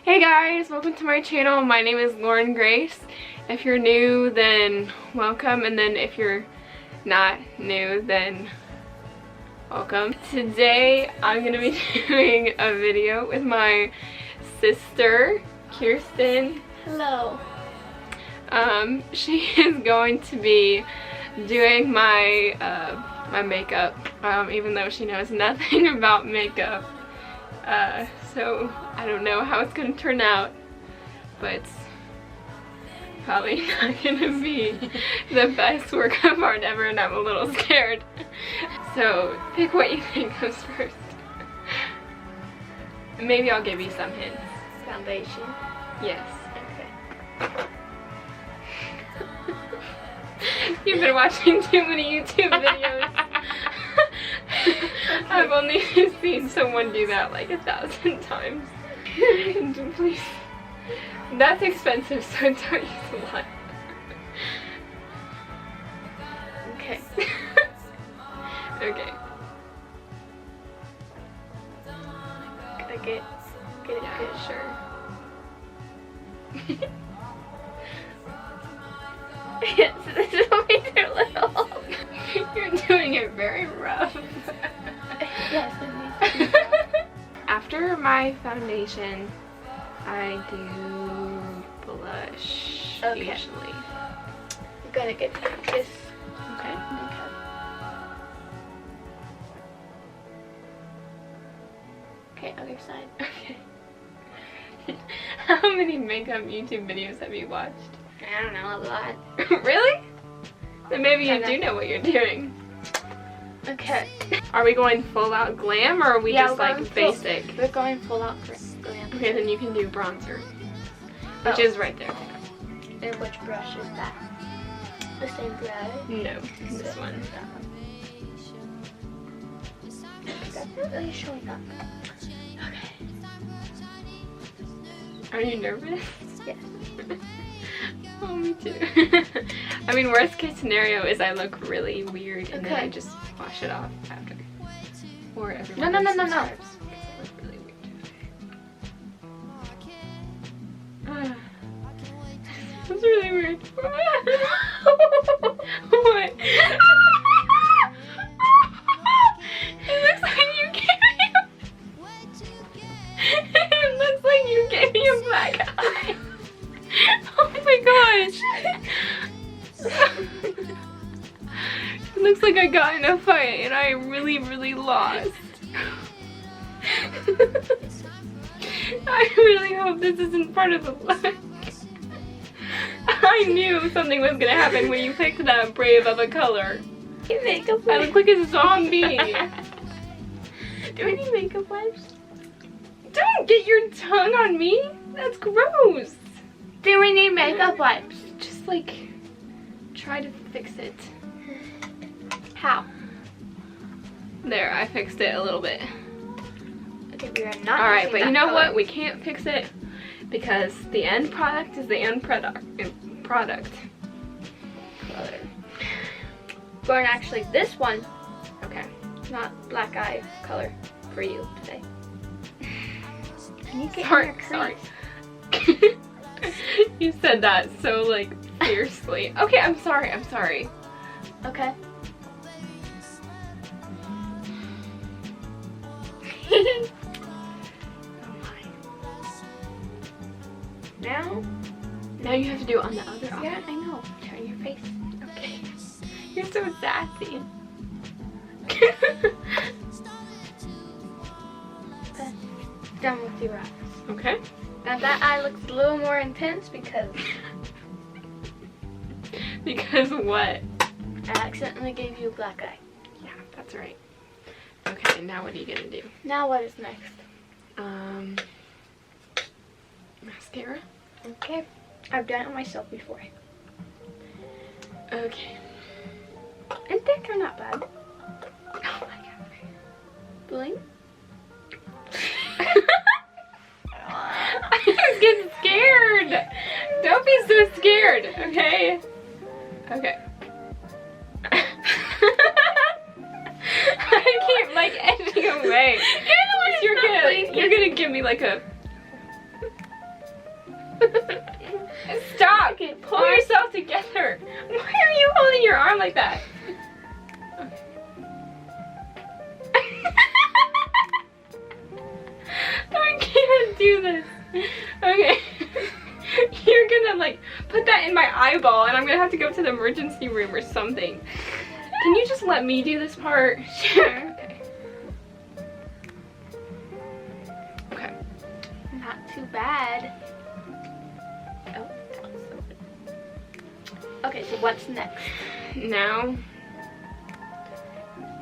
Hey guys, welcome to my channel. My name is Lauren Grace. If you're new, then welcome, and then if you're not new, then welcome. Today I'm gonna be doing a video with my sister, Kirsten. Hello. She is going to be doing my my makeup, even though she knows nothing about makeup. So I don't know how it's gonna turn out, but it's probably not gonna be the best work of art ever, and I'm a little scared. So pick what you think comes first. Maybe I'll give you some hints. Foundation. Yes. Okay. You've been watching too many YouTube videos. I've only seen someone do that like 1,000 times. Please. That's expensive, so don't use a lot. Okay. Okay. Gotta get it good. Sure. Yes, this is what we do little. You're doing it very rough. Yes, it needs to be rough. After my foundation, I do blush Okay. usually. I'm gonna get this. Okay. Okay, other side. Okay. How many makeup YouTube videos have you watched? I don't know, a lot. Really? Then maybe you Kinda. do know what you're doing. Okay. Are we going full out glam, or are we just we're like going basic? We're going full out glam. Okay, then you can do bronzer, which Oh. is right there. And which brush is that? The same brush? No, this one. That's not really showing up. Okay. Are you nervous? Yes. Oh, me too. I mean, worst case scenario is I look really weird and then I Okay. just wash it off after. Or everyone No. subscribes, because I look really weird. That's really weird. What? It looks like you gave me It looks like you gave me a black eye. Oh my gosh. It looks like I got in a fight and I really lost. I really hope this isn't part of the look. I knew something was gonna happen when you picked that brave of a color. You makeup I look like a zombie. Do we need makeup wipes? Don't get your tongue on me. That's gross. Do we need makeup wipes? Just like try to fix it. How? There, I fixed it a little bit. Okay, we are not. Alright, using but that you know color. what? We can't fix it because the end product is the end product. Color. But actually, this one, Okay. not black eye color for you today. Can you get in Sorry, your sorry. crease? You said that so like fiercely. Okay, I'm sorry. Okay. Now? Now you have to do it on the other eye. Yeah, I know. Turn your face. Okay. You're so sassy. Okay. Done with your eyes. Okay. Now that eye looks a little more intense because Because what? I accidentally gave you a black eye. Yeah, that's right. Okay, now what are you gonna do? Now what is next? Mascara? Okay. I've done it myself before. Okay. And they turn out bad. Oh my god. Bling. I'm getting scared. Don't be so scared, okay? Okay. I keep like edging away. You're gonna give me like a Stop! Okay, pull yourself together. Why are you holding your arm like that? I can't do this. Okay. You're gonna like put that in my eyeball and I'm gonna have to go to the emergency room or something. Can you just let me do this part? Sure. Okay. Okay. Not too bad. Oh, that was so good. Okay, so what's next? Now,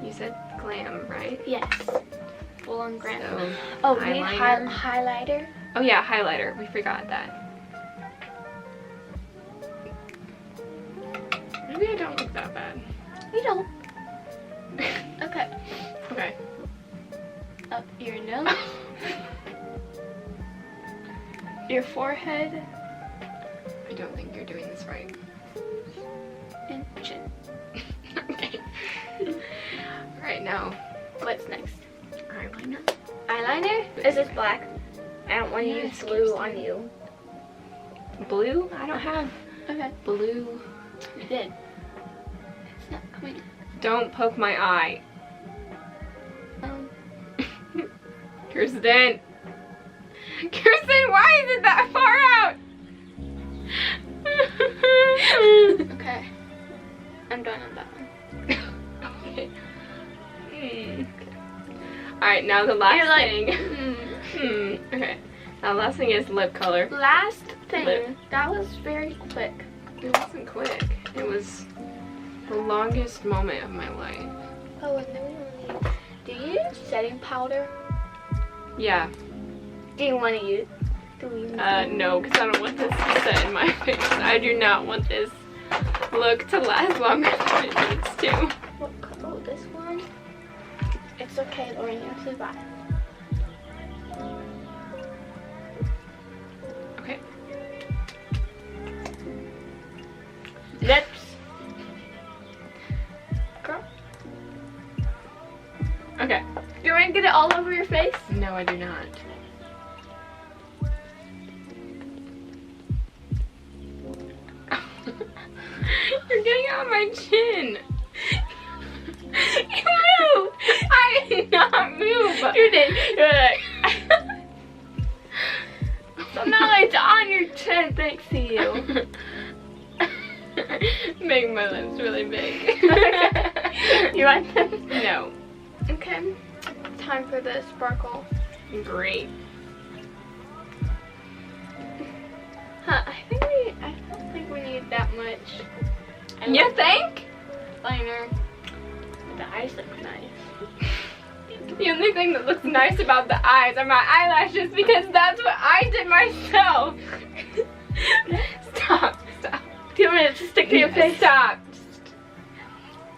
you said glam, right? Yes. Full on glam. So, Oh, we need eyeliner. highlighter. Oh yeah, highlighter. We forgot that. Maybe I don't look that bad. You don't. Okay. Okay. Up your nose. Your forehead. I don't think you're doing this right. And chin. Okay. Alright, now, What's next? eyeliner. Eyeliner? Is this black? I don't want to Yes, use keep blue saying on you. Blue? I don't have Okay. blue. You did. It's not coming. Don't poke my eye. Um, Kirsten! Kirsten, why is it that far out? okay. I'm done on that one. Okay. Alright, now the last You're like, thing. Okay. Now the last thing is lip color. Last thing. Lip. That was very quick. It wasn't quick. It was the longest moment of my life. Oh, and then we only. Do you use setting powder? Yeah. Do you want to use? Do we? No, because I don't want this to set in my face. I do not want this look to last longer than it needs to. What color? Oh, this one. It's okay, Lauren. You'll survive. Okay. Lips. Girl. Okay. Do you want to get it all over your face? No, I do not. You're getting on my chin. You moved. I did not move. You did. You're like. So now it's on your chin thanks to you. Make my lips really big. You want them? No. Okay. Time for the sparkle. Great. Huh, I don't think we need that much. You think? Liner. The eyes look nice. The only thing that looks nice about the eyes are my eyelashes because that's what I did myself. Stop. Stop. Do you want me to stick to your face? Stop.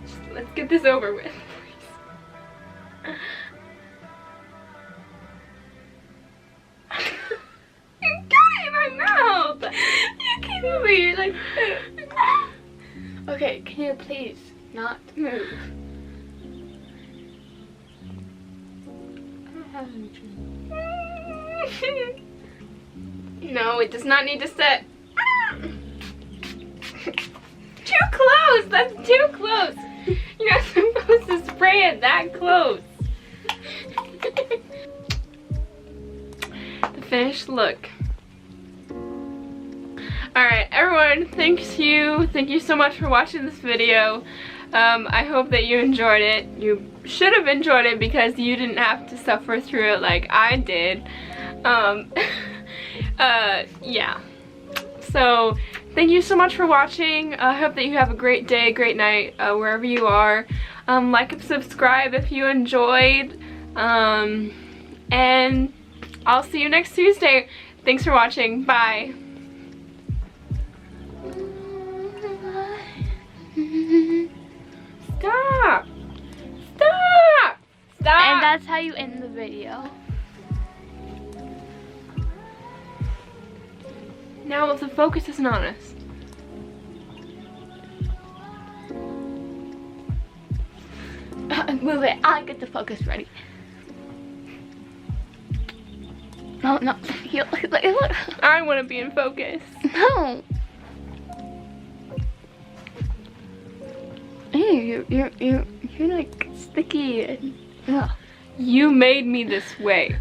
Just let's get this over with, please. You got it in my mouth. You keep moving. You're like. Okay, can you please not move? No, it does not need to set. Too close! That's too close! You're not supposed to spray it that close. The finished look. Alright, everyone, thank you so much for watching this video. I hope that you enjoyed it. You should have enjoyed it because you didn't have to suffer through it like I did. Yeah. So, thank you so much for watching. I hope that you have a great day, great night, wherever you are. Like and subscribe if you enjoyed. And I'll see you next Tuesday. Thanks for watching. Bye. Stop! Stop! Stop! And that's how you end the video. Now if the focus isn't on us. Move it. I'll get the focus ready. No, no. Here, look. I want to be in focus. No. Hey, you're like sticky and ugh. You made me this way.